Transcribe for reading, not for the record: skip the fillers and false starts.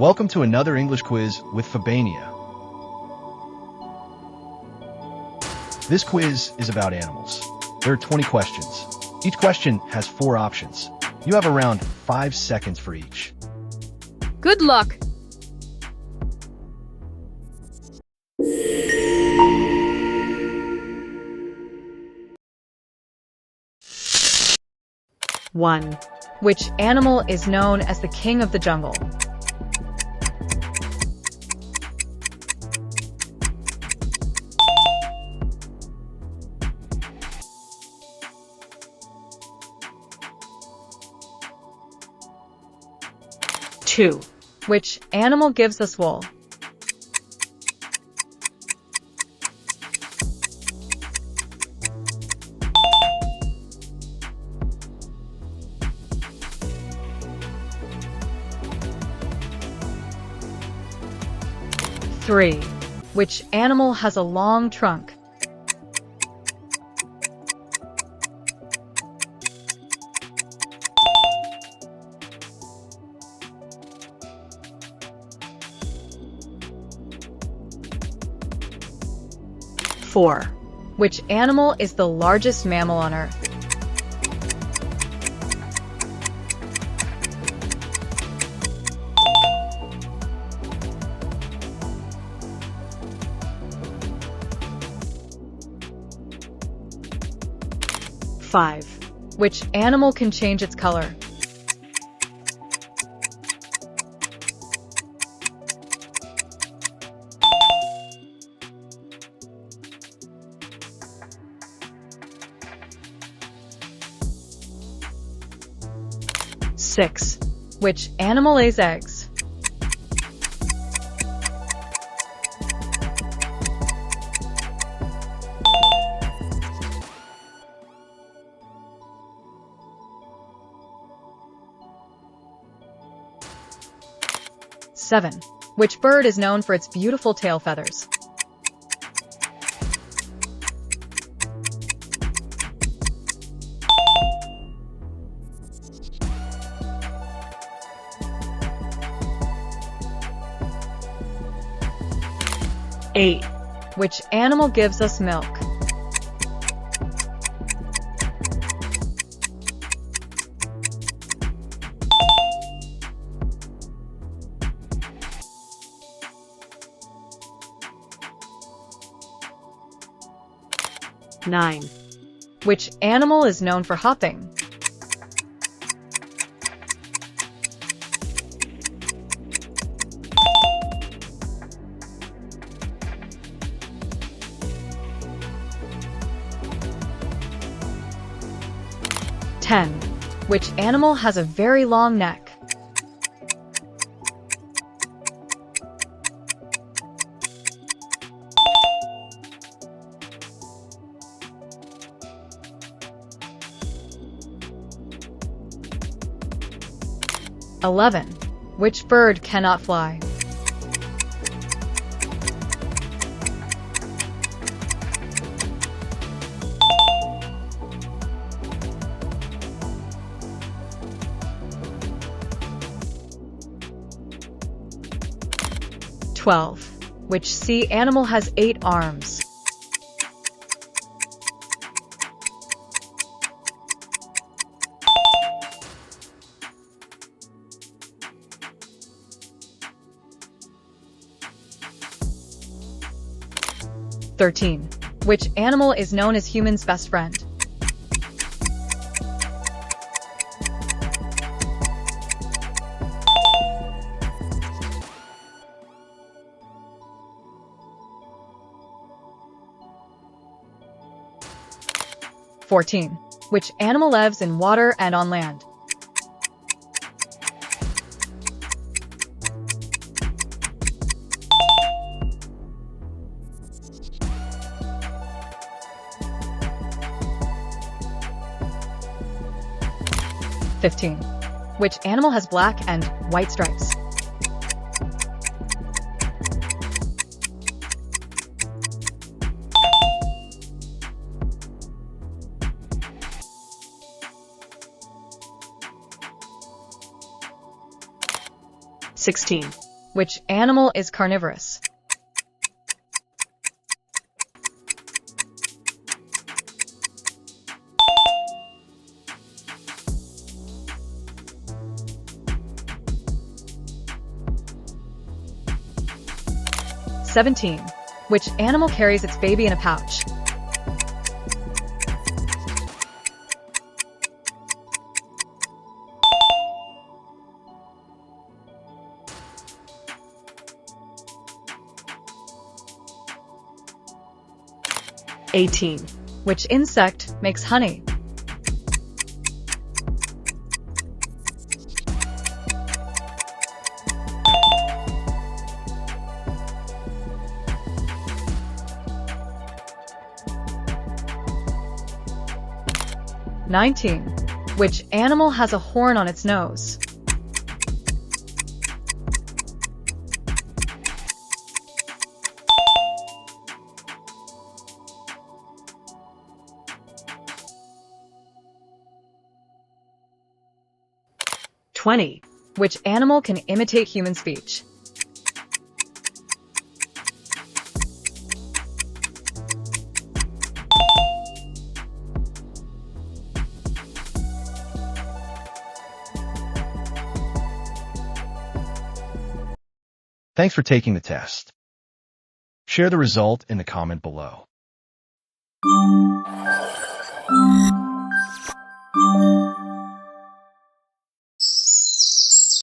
Welcome to another English quiz with FaBaNia. This quiz is about animals. There are 20 questions. Each question has 4 options. You have around 5 seconds for each. Good luck! One. Which animal is known as the king of the jungle? Two. Which animal gives us wool? Three. Which animal has a long trunk? Four. Which animal is the largest mammal on Earth? Five. Which animal can change its color? Six. Which animal lays eggs? Seven. Which bird is known for its beautiful tail feathers? Eight. Which animal gives us milk? Nine. Which animal is known for hopping? Ten. Which animal has a very long neck? Eleven. Which bird cannot fly? Twelve. Which sea animal has 8 arms? Thirteen. Which animal is known as humans' best friend? Fourteen. Which animal lives in water and on land? Fifteen. Which animal has black and white stripes? Sixteen. Which animal is carnivorous? "17. Which animal carries its baby in a pouch? "18. Which insect makes honey? "19. Which animal has a horn on its nose? "20. Which animal can imitate human speech? Thanks for taking the test. Share the result in the comment below.